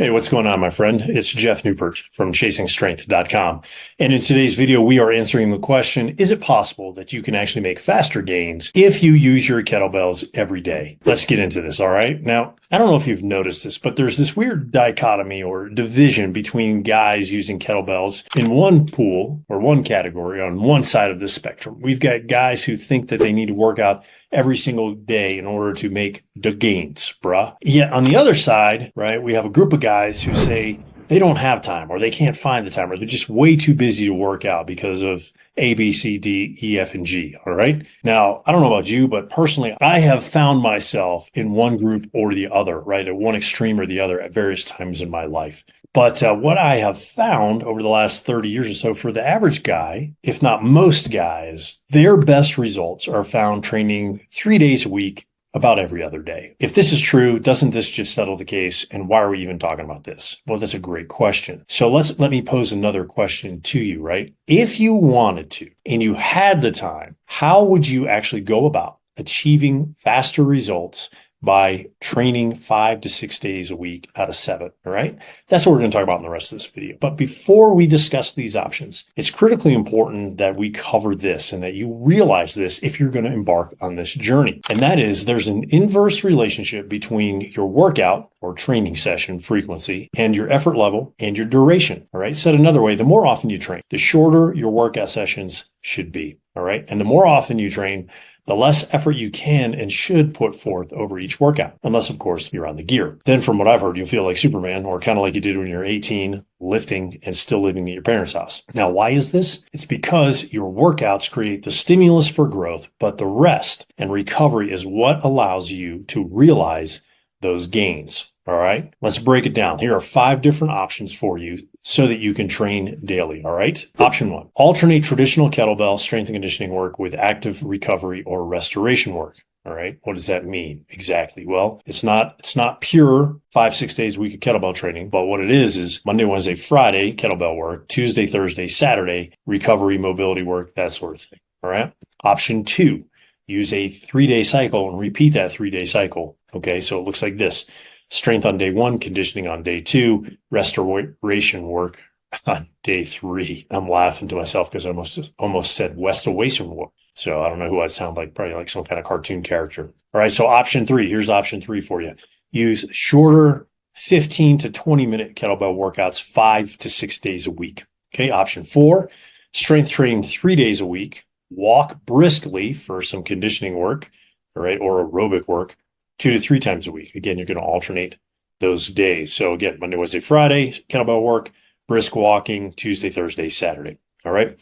Hey, what's going on, my friend? It's Jeff Newpert from ChasingStrength.com. And in today's video, we are answering the question, is it possible that you can actually make faster gains if you use your kettlebells every day? Let's get into this, all right? Now, I don't know if you've noticed this, but there's this weird dichotomy or division between guys using kettlebells in one pool or one category on one side of the spectrum. We've got guys who think that they need to work out every single day in order to make the gains, bruh. Yet on the other side, right, we have a group of guys who say they don't have time or they can't find the time or they're just way too busy to work out because of A, B, C, D, E, F, and G. All right. Now, I don't know about you, but personally, I have found myself in one group or the other, right, at one extreme or the other at various times in my life. But what I have found over the last 30 years or so for the average guy, if not most guys, their best results are found training 3 days a week, about every other day. If this is true, doesn't this just settle the case? And why are we even talking about this? Well, that's a great question. So let me pose another question to you, right? If you wanted to and you had the time, how would you actually go about achieving faster results by training 5 to 6 days a week out of 7, all right? That's what we're going to talk about in the rest of this video. But before we discuss these options, it's critically important that we cover this and that you realize this if you're going to embark on this journey. And that is there's an inverse relationship between your workout or training session frequency and your effort level and your duration, all right? Said another way, the more often you train, the shorter your workout sessions should be, all right? And the more often you train, the less effort you can and should put forth over each workout, unless, of course, you're on the gear. Then from what I've heard, you'll feel like Superman or kind of like you did when you're 18, lifting and still living at your parents' house. Now, why is this? It's because your workouts create the stimulus for growth, but the rest and recovery is what allows you to realize those gains. All right, let's break it down. Here are 5 different options for you so that you can train daily. All right. Option 1, alternate traditional kettlebell strength and conditioning work with active recovery or restoration work. All right. What does that mean exactly? Well, it's not pure 5-6 days a week of kettlebell training, but what it is Monday, Wednesday, Friday, kettlebell work, Tuesday, Thursday, Saturday, recovery, mobility work, that sort of thing. All right. Option 2, use a 3-day cycle and repeat that 3-day cycle. Okay. So it looks like this. Strength on day 1, conditioning on day 2, restoration work on day 3. I'm laughing to myself because I almost said restoration work. So I don't know who I sound like, probably like some kind of cartoon character. All right, so option 3, here's option 3 for you. Use shorter 15 to 20 minute kettlebell workouts 5 to 6 days a week. Okay, option 4, strength training 3 days a week, walk briskly for some conditioning work, all right, or aerobic work, 2 to 3 times a week. Again, you're going to alternate those days. So again, Monday, Wednesday, Friday, kettlebell work, brisk walking, Tuesday, Thursday, Saturday. All right.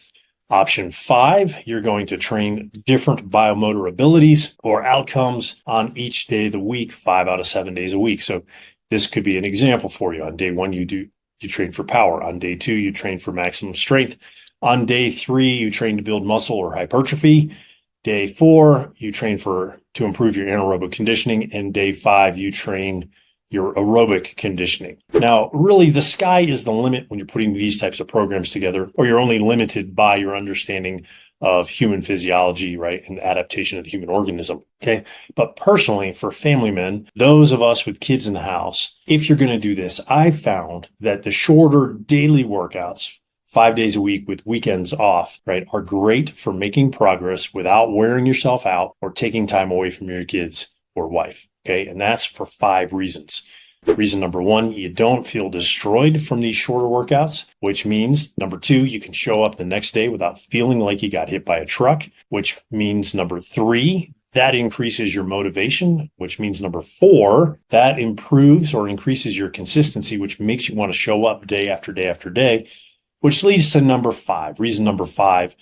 Option 5, you're going to train different biomotor abilities or outcomes on each day of the week, 5 out of 7 days a week. So this could be an example for you. On day 1, you train for power. On day 2, you train for maximum strength. On day 3, you train to build muscle or hypertrophy. Day 4, you train to improve your anaerobic conditioning. And day 5, you train your aerobic conditioning. Now, really, the sky is the limit when you're putting these types of programs together, or you're only limited by your understanding of human physiology, right, and adaptation of the human organism. Okay. But personally, for family men, those of us with kids in the house, if you're going to do this, I found that the shorter daily workouts, 5 days a week with weekends off, right, are great for making progress without wearing yourself out or taking time away from your kids or wife. Okay. And that's for 5 reasons. Reason number 1, you don't feel destroyed from these shorter workouts, which means number 2, you can show up the next day without feeling like you got hit by a truck, which means number 3, that increases your motivation, which means number 4, that improves or increases your consistency, which makes you want to show up day after day after day, which leads to number 5, reason number 5,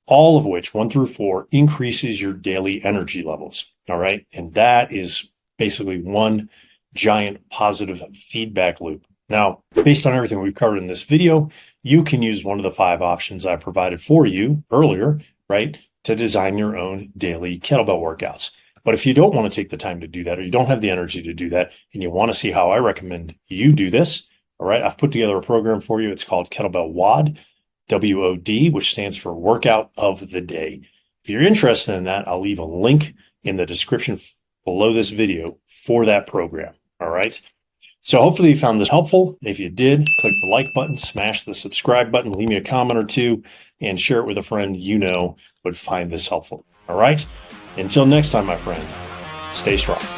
all of which, 1 through 4, increases your daily energy levels. All right. And that is basically one giant positive feedback loop. Now, based on everything we've covered in this video, you can use one of the 5 options I provided for you earlier, right, to design your own daily kettlebell workouts. But if you don't want to take the time to do that, or you don't have the energy to do that, and you want to see how I recommend you do this, all right, I've put together a program for you. It's called Kettlebell WOD, WOD, which stands for Workout of the Day. If you're interested in that, I'll leave a link in the description below this video for that program. All right. So hopefully you found this helpful. If you did, click the like button, smash the subscribe button, leave me a comment or two, and share it with a friend you know would find this helpful. All right? Until next time, my friend, stay strong.